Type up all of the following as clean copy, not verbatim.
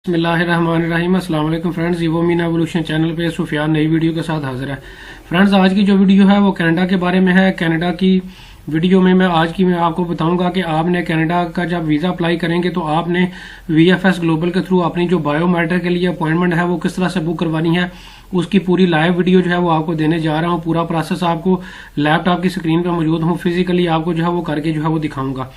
बिस्मिल्लाहिर्रहमानिर्रहीम। अस्सलाम वालेकुम friends, evo Meena evolution channel पे सुफियान नई वीडियो के साथ हाजिर है। फ्रेंड्स, आज की जो वीडियो है वो कनाडा के बारे में है। कनाडा की वीडियो में मैं आपको बताऊंगा कि आपने कनाडा का जब वीज़ा अप्लाई करेंगे तो आपने VFS ग्लोबल के थ्रू अपनी जो बायोमेट्रिक के लिए अपॉइंटमेंट है वो किस तरह से बुक करवानी है, उसकी पूरी लाइव वीडियो जो है वो आपको देने जा रहा हूँ। पूरा प्रोसेस आपको लैपटॉप की स्क्रीन पर मौजूद हूँ, फिजिकली आपको जो है वो करके जो है वो दिखाऊंगा।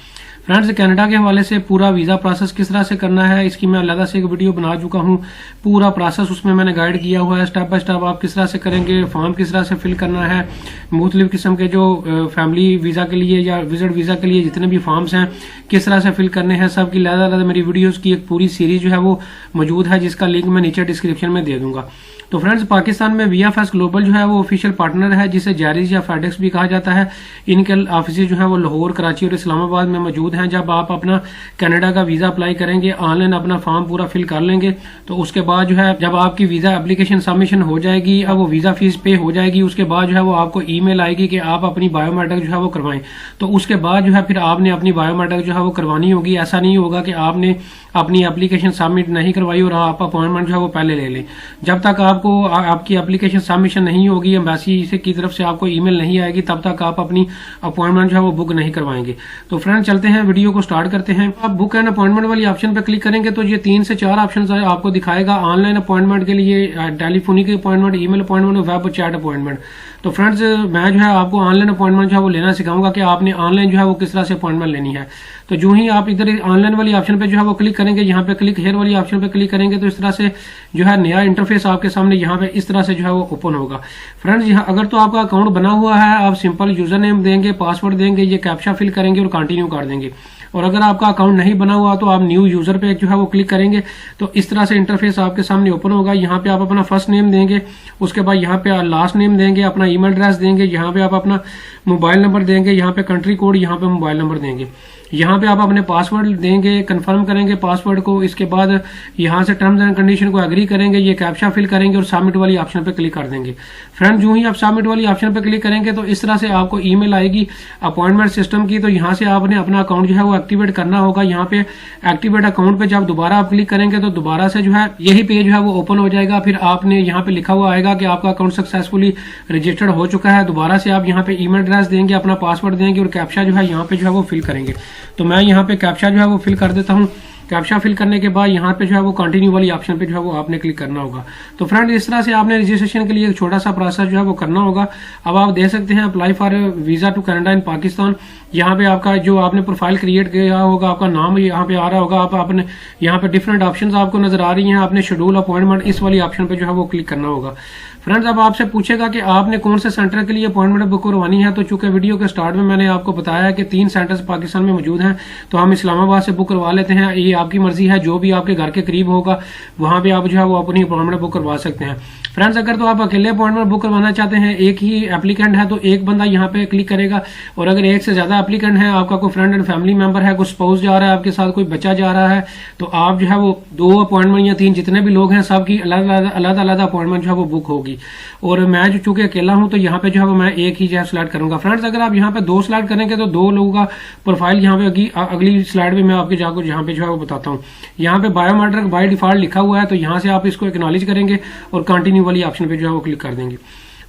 फ्रेंड्स, कनाडा के हवाले से पूरा वीज़ा प्रोसेस किस तरह से करना है इसकी मैं अलग से एक वीडियो बना चुका हूँ। पूरा प्रोसेस उसमें मैंने गाइड किया हुआ है, स्टेप बाय स्टेप आप किस तरह से करेंगे, फॉर्म किस तरह से फिल करना है, मुख्तलिफ किस्म के जो फैमिली वीज़ा के लिए या विजिट वीज़ा के लिए जितने भी फॉर्म्स हैं किस तरह से फिल करने हैं, सब की अलग मेरी वीडियोज़ की एक पूरी सीरीज जो है वो मौजूद है, जिसका लिंक मैं नीचे डिस्क्रिप्शन में दे दूंगा। तो फ्रेंड्स, पाकिस्तान में VFS ग्लोबल जो है वो ऑफिशियल पार्टनर है, जिसे जारिज या फेडेक्स भी कहा जाता है। इनके ऑफिस जो है वो लाहौर, कराची और इस्लामाबाद में मौजूद हैं। जब आप अपना कनाडा का वीज़ा अप्लाई करेंगे, ऑनलाइन अपना फॉर्म पूरा फिल कर लेंगे, तो उसके बाद जो है जब आपकी वीज़ा एप्लीकेशन सबमिशन हो जाएगी, अब वो वीज़ा फीस पे हो जाएगी, उसके बाद जो है वो आपको ईमेल आएगी कि आप अपनी बायोमेट्रिक जो है वो करवाएं। तो उसके बाद जो है फिर आपने अपनी बायोमेट्रिक जो है वो करवानी होगी। ऐसा नहीं होगा कि आपने अपनी एप्लीकेशन सबमिट नहीं करवाई और आप अपॉइंटमेंट जो है वो पहले ले लें। जब तक आपको आपकी एप्लीकेशन सबमिशन नहीं होगी, एम्बेसी की तरफ से आपको ईमेल नहीं आएगी, तब तक आप अपनी अपॉइंटमेंट जो है वो बुक नहीं करवाएंगे। तो फ्रेंड, चलते हैं वीडियो को स्टार्ट करते हैं। आप बुक एंड अपॉइंटमेंट वाली ऑप्शन पर क्लिक करेंगे तो ये 3 से 4 ऑप्शन आपको दिखाएगा। ऑनलाइन अपॉइंटमेंट के लिए telephonic appointment, email appointment, web chat appointment. तो फ्रेंड्स, मैं जो है आपको ऑनलाइन अपॉइंटमेंट जो है वो लेना सिखाऊंगा कि आपने ऑनलाइन जो है वो किस तरह से अपॉइंटमेंट लेनी है। तो जो ही आप इधर ऑनलाइन वाली ऑप्शन पे जो है वो क्लिक करेंगे, यहाँ पे क्लिक हेयर वाली ऑप्शन पे क्लिक करेंगे तो इस तरह से जो है नया इंटरफेस आपके सामने यहाँ पे इस तरह से जो है वो ओपन होगा। फ्रेंड्स, यहाँ अगर तो आपका अकाउंट बना हुआ है, आप सिंपल यूजर नेम देंगे, पासवर्ड देंगे, ये कैप्चा फिल करेंगे और कंटिन्यू कर देंगे। और अगर आपका अकाउंट नहीं बना हुआ तो आप न्यू यूजर पे जो है वो क्लिक करेंगे तो इस तरह से इंटरफेस आपके सामने ओपन होगा। यहाँ पे आप अपना फर्स्ट नेम देंगे, उसके बाद यहाँ पे लास्ट नेम देंगे, अपना ईमेल एड्रेस देंगे, यहाँ पे आप अपना मोबाइल नंबर देंगे, यहाँ पे कंट्री कोड, यहाँ पे मोबाइल नंबर देंगे, यहाँ पे आप अपने पासवर्ड देंगे, कंफर्म करेंगे पासवर्ड को। इसके बाद यहाँ से टर्म्स एंड कंडीशन को एग्री करेंगे, ये कैप्चा फिल करेंगे और सबमिट वाली ऑप्शन पे क्लिक कर देंगे। फ्रेंड, जो ही आप सबमिट वाली ऑप्शन पे क्लिक करेंगे तो इस तरह से आपको ईमेल आएगी अपॉइंटमेंट सिस्टम की। तो यहाँ से आपने अपना अकाउंट जो है वो एक्टिवेट करना होगा। यहाँ पे एक्टिवेट अकाउंट पे जब दोबारा आप क्लिक करेंगे तो दोबारा से जो है यही पेज जो है वो ओपन हो जाएगा। फिर आपने यहाँ पे लिखा हुआ आएगा कि आपका अकाउंट सक्सेसफुली रजिस्टर्ड हो चुका है। दोबारा से आप यहाँ पे ईमेल एड्रेस देंगे, अपना पासवर्ड देंगे और कैप्चा जो है यहाँ पे जो है वो फिल करेंगे। तो मैं यहाँ पे कैप्चा जो है वो फिल कर देता हूँ। कैप्चा फिल करने के बाद यहाँ पे जो है वो कंटिन्यू वाली ऑप्शन पे जो है वो आपने क्लिक करना होगा। तो फ्रेंड, इस तरह से आपने रजिस्ट्रेशन के लिए एक छोटा सा प्रोसेस जो है वो करना होगा। अब आप देख सकते हैं apply for visa to Canada in Pakistan. यहाँ पे आपका जो आपने प्रोफाइल क्रिएट किया होगा, आपका नाम यहाँ पे आ रहा होगा। आपने यहाँ पे डिफरेंट ऑप्शन आपको नजर आ रही हैं। आपने शेड्यूल अपॉइंटमेंट इस वाली ऑप्शन पे जो है वो क्लिक करना होगा। फ्रेंड्स, अब आपसे पूछेगा कि आपने कौन से सेंटर के लिए अपॉइंटमेंट बुक करवानी है। तो चूंकि वीडियो के स्टार्ट में मैंने आपको बताया कि 3 सेंटर्स पाकिस्तान में मौजूद हैं, तो हम इस्लामाबाद से बुक करवा लेते हैं। ये आपकी मर्जी है, जो भी आपके घर के करीब होगा वहां पे आप जो है वो अपनी अपॉइंटमेंट बुक करवा सकते हैं। फ्रेंड्स, अगर तो आप अकेले अपॉइंटमेंट बुक करवाना चाहते हैं, एक ही एप्लीकेंट है तो एक बंदा यहाँ पे क्लिक करेगा। और अगर एक से ज्यादा एप्लीकेंट है, आपका कोई फ्रेंड एंड फैमिली मेंबर है, कोई स्पाउस जा रहा है आपके साथ, कोई बच्चा जा रहा है, तो आप जो है वो 2 अपॉइंटमेंट या 3 जितने भी लोग हैं सबकी अलग अलग अपॉइंटमेंट जो है वो बुक होगी। और मैं जो चूंकि अकेला हूं तो यहाँ पे जो है वो मैं एक ही जो है सिलेक्ट करूंगा। फ्रेंड्स, अगर आप यहाँ पे 2 सिलेक्ट करेंगे तो 2 लोगों का प्रोफाइल यहाँ पे अगली स्लाइड में मैं आपके जाकर यहाँ पे जो है वो बताता हूँ। यहाँ पे बायोमेट्रिक बाय डिफॉल्ट लिखा हुआ है, तो यहाँ से आप इसको एक्नॉलेज करेंगे और कंटिन्यू वाली ऑप्शन पे जो है वो क्लिक कर देंगे।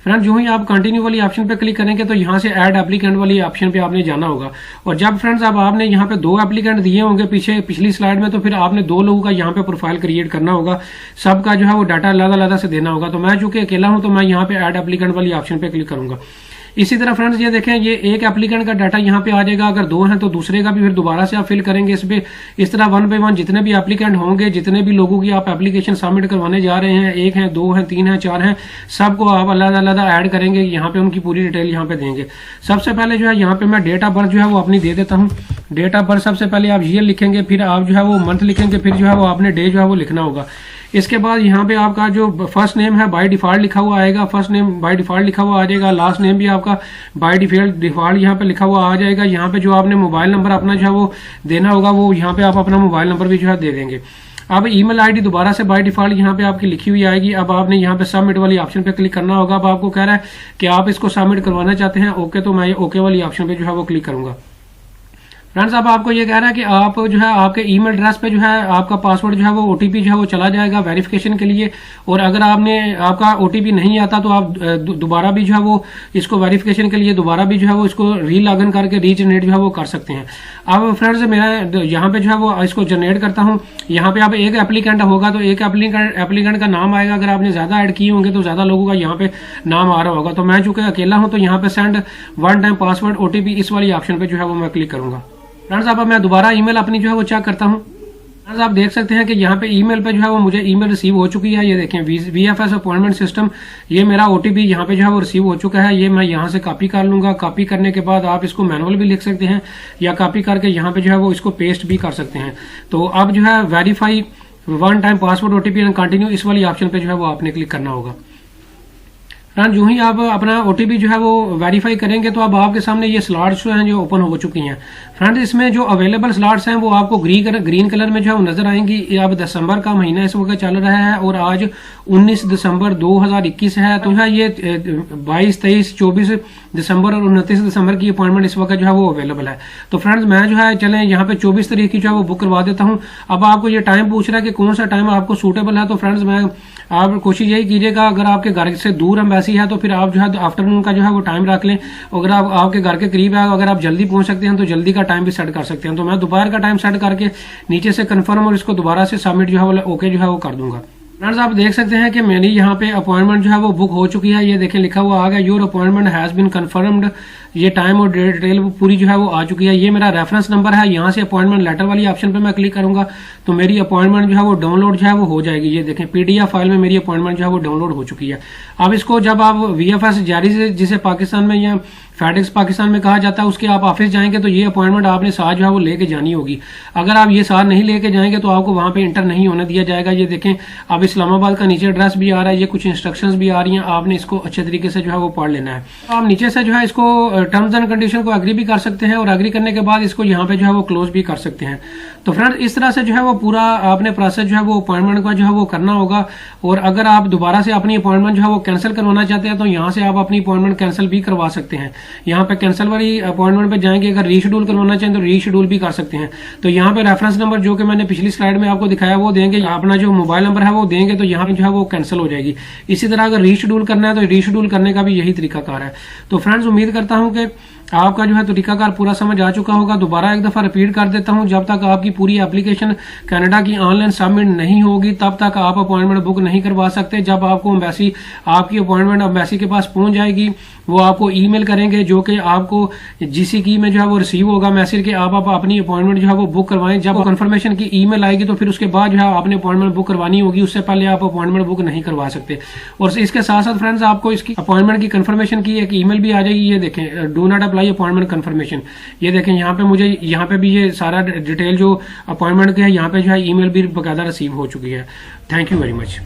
फ्रेंड, जो ही आप कंटिन्यू वाली ऑप्शन पे क्लिक करेंगे तो यहाँ से ऐड एप्लीकेंट वाली ऑप्शन पे आपने जाना होगा। और जब फ्रेंड्स अब आपने यहाँ पे 2 एप्लीकेंट दिए होंगे पिछली स्लाइड में, तो फिर आपने 2 लोगों का यहाँ पे प्रोफाइल क्रिएट करना होगा। सबका जो है वो डाटा अलग से देना होगा। तो मैं चूंकि अकेला हूं तो मैं यहाँ पे ऐड एप्लीकेंट वाली ऑप्शन पे क्लिक करूंगा। इसी तरह फ्रेंड्स, ये देखें, ये एक एप्लीकेंट का डाटा यहाँ पे आ जाएगा। अगर 2 हैं तो दूसरे का भी फिर दोबारा से आप फिल करेंगे इस पे। इस तरह 1 बाय 1 जितने भी एप्लीकेंट होंगे, जितने भी लोगों की आप एप्लीकेशन सबमिट करवाने जा रहे हैं, 1 है, 2 है, 3 है, 4 हैं, सबको आप अलग ऐड करेंगे। यहाँ पे उनकी पूरी डिटेल यहाँ पे देंगे। सबसे पहले जो है यहाँ पे मैं डेट ऑफ बर्थ जो है वो अपनी दे देता हूँ। डेट ऑफ बर्थ सबसे पहले आप ईयर लिखेंगे, फिर आप जो है वो मंथ लिखेंगे, फिर जो है वो आपने डे जो है वो लिखना होगा। इसके बाद यहाँ पे आपका जो फर्स्ट नेम है बाय डिफॉल्ट लिखा हुआ आएगा, फर्स्ट नेम बाय डिफॉल्ट लिखा हुआ आ जाएगा। लास्ट नेम भी आपका बाय डिफॉल्ट यहाँ पे लिखा हुआ आ जाएगा। यहाँ पे जो आपने मोबाइल नंबर अपना जो है वो देना होगा, वो यहाँ पे आप अपना मोबाइल नंबर भी जो है दे देंगे। अब ईमेल आईडी दोबारा से बाय डिफॉल्ट यहाँ पे आपकी लिखी हुई आएगी। अब आपने यहाँ पे सबमिट वाली ऑप्शन पे क्लिक करना होगा। अब आपको कह रहा है कि आप इसको सबमिट करवाना चाहते हैं, ओके, तो मैं ओके वाली ऑप्शन पे जो है वो क्लिक करूंगा। फ्रेंड्स अब आपको ये कह रहा है कि आप जो है आपके ईमेल एड्रेस पे जो है आपका पासवर्ड जो है वो ओटीपी जो है वो चला जाएगा वेरिफिकेशन के लिए, और अगर आपका ओटीपी नहीं आता तो आप दोबारा भी जो है वो इसको वेरिफिकेशन के लिए दोबारा भी जो है वो इसको रीलॉगिन करके रीजनरेट जो है वो कर सकते हैं। अब फ्रेंड्स मैं यहाँ पे जो है वो इसको जनरेट करता हूँ। यहाँ पे अब एक एप्लीकेंट होगा तो एक एप्लीकेंट का नाम आएगा, अगर आपने ज्यादा ऐड किए होंगे तो ज्यादा लोगों का यहाँ पे नाम आ रहा होगा। तो मैं चूंकि अकेला हूँ तो यहाँ पे send one time password OTP इस वाली ऑप्शन पे जो है वो मैं क्लिक करूंगा। फ्रेंड्स अब मैं दोबारा ईमेल अपनी जो है वो चेक करता हूँ। फ्रेंड्स आप देख सकते हैं कि यहाँ पे ईमेल पे जो है वो मुझे ईमेल रिसीव हो चुकी है। ये देखें VFS अपॉइंटमेंट सिस्टम, ये मेरा ओटीपी यहाँ पे जो है वो रिसीव हो चुका है। ये मैं यहाँ से कॉपी कर लूंगा। कॉपी करने के बाद आप इसको मैनुअल भी लिख सकते हैं या कॉपी करके यहाँ पे जो है वो इसको पेस्ट भी कर सकते हैं। तो अब जो है verify one time password OTP and continue इस वाली ऑप्शन पे जो है वो आपने क्लिक करना होगा। फ्रेंड जो ही आप अपना ओटीपी जो है वो वेरीफाई करेंगे तो अब आपके सामने ये स्लॉट्स जो हैं जो ओपन हो चुकी हैं। फ्रेंड इसमें जो अवेलेबल स्लॉट्स हैं वो आपको ग्रीन कलर में जो है वो नजर आएंगी। अब दिसंबर का महीना इस वक्त चल रहा है और आज 19 दिसंबर 2021 है। तो है ये 22, 23, 24 दिसंबर और 29 दिसंबर की अपॉइंटमेंट इस वक्त जो है वो अवेलेबल है। तो फ्रेंड्स मैं जो है चलें यहाँ पे 24 तारीख की जो है वो बुक करवा देता हूँ। अब आपको ये टाइम पूछ रहा है कि कौन सा टाइम आपको सूटेबल है। तो फ्रेंड्स आप कोशिश यही कीजिएगा, अगर आपके घर से दूर एम्बेसी है तो फिर आप जो है आफ्टरनून का जो है वो टाइम रख लें। अगर आप आपके घर के करीब है, अगर आप जल्दी पहुंच सकते हैं तो जल्दी का टाइम भी सेट कर सकते हैं। तो मैं दोपहर का टाइम सेट करके नीचे से कंफर्म और इसको दोबारा से सबमिट जो है वो ओके जो है वो कर दूंगा। फ्रेंड्स आप देख सकते हैं कि मेरी यहाँ पे अपॉइंटमेंट जो है वो बुक हो चुकी है। ये देखें लिखा हुआ आ गया your appointment has been confirmed. ये टाइम और डिटेल पूरी जो है वो आ चुकी है। ये मेरा रेफरेंस नंबर है। यहाँ से अपॉइंटमेंट लेटर वाली ऑप्शन पे मैं क्लिक करूंगा तो मेरी अपॉइंटमेंट जो है वो डाउनलोड जो है वो हो जाएगी। ये देखें PDF फाइल में मेरी अपॉइंटमेंट जो है वो डाउनलोड हो चुकी है। अब इसको जब आप VFS जारी से जिसे पाकिस्तान में या फेडेक्स पाकिस्तान में कहा जाता है उसके आप ऑफिस जाएंगे तो ये अपॉइंटमेंट आपने साथ जो है वो लेके जानी होगी। अगर आप ये साथ नहीं लेके जाएंगे तो आपको वहां पे इंटर नहीं होने दिया जाएगा। ये देखें अब इस्लामाबाद का नीचे एड्रेस भी आ रहा है, ये कुछ इंस्ट्रक्शंस भी आ रही हैं, आपने इसको अच्छे तरीके से जो है वो पढ़ लेना है। आप नीचे से जो है इसको टर्म्स एंड कंडीशन को एग्री भी कर सकते हैं और एग्री करने के बाद इसको यहाँ पे जो है वो क्लोज भी कर सकते हैं। तो फ्रेंड्स इस तरह से जो है वो पूरा आपने प्रोसेस जो है वो अपॉइंटमेंट का जो है वो करना होगा। और अगर आप दोबारा से अपनी अपॉइंटमेंट जो है वो कैंसिल करवाना चाहते हैं तो यहाँ से आप अपनी अपॉइंटमेंट कैंसिल भी करवा सकते हैं। यहाँ पे कैंसिल वाली अपॉइंटमेंट पे जाएंगे, अगर रीशेड्यूल करवाना चाहें तो रीशेड्यूल भी कर सकते हैं। तो यहाँ पे रेफरेंस नंबर जो कि मैंने पिछली स्लाइड में आपको दिखाया वो देंगे, अपना जो मोबाइल नंबर है वो देंगे तो यहाँ पे जो है वो कैंसिल हो जाएगी। इसी तरह अगर रीशेड्यूल करना है तो रीशेड्यूल करने का भी यही तरीकाकार है। तो फ्रेंड्स उम्मीद करता हूँ कि आपका जो है तरीकाकार पूरा समझ आ चुका होगा। दोबारा एक दफा रिपीट कर देता हूं, जब तक आपकी पूरी एप्लीकेशन कनाडा की ऑनलाइन सबमिट नहीं होगी तब तक आप अपॉइंटमेंट बुक नहीं करवा सकते। जब आपको एम्बेसी आपकी अपॉइंटमेंट एम्बेसी के पास पहुंच जाएगी वो आपको ईमेल करेंगे जो कि आपको GC की में जो है वो रिसीव होगा मैसेज के आप अपनी अपॉइंटमेंट जो है वो बुक करवाएं। जब कंफर्मेशन की ईमेल आएगी तो फिर उसके बाद जो है आपने अपॉइंटमेंट बुक करवानी होगी, उससे पहले आप अपॉइंटमेंट बुक नहीं करवा सकते। और इसके साथ साथ फ्रेंड्स आपको इसकी अपॉइंटमेंट की कंफर्मेशन की एक ईमेल भी आ जाएगी। ये देखें do not apply appointment confirmation. ये देखें यहाँ पे मुझे यहाँ पे भी ये सारा डिटेल जो अपॉइंटमेंट के है यहाँ पे जो है ईमेल भी बकायदा रिसीव हो चुकी है। Thank you very much.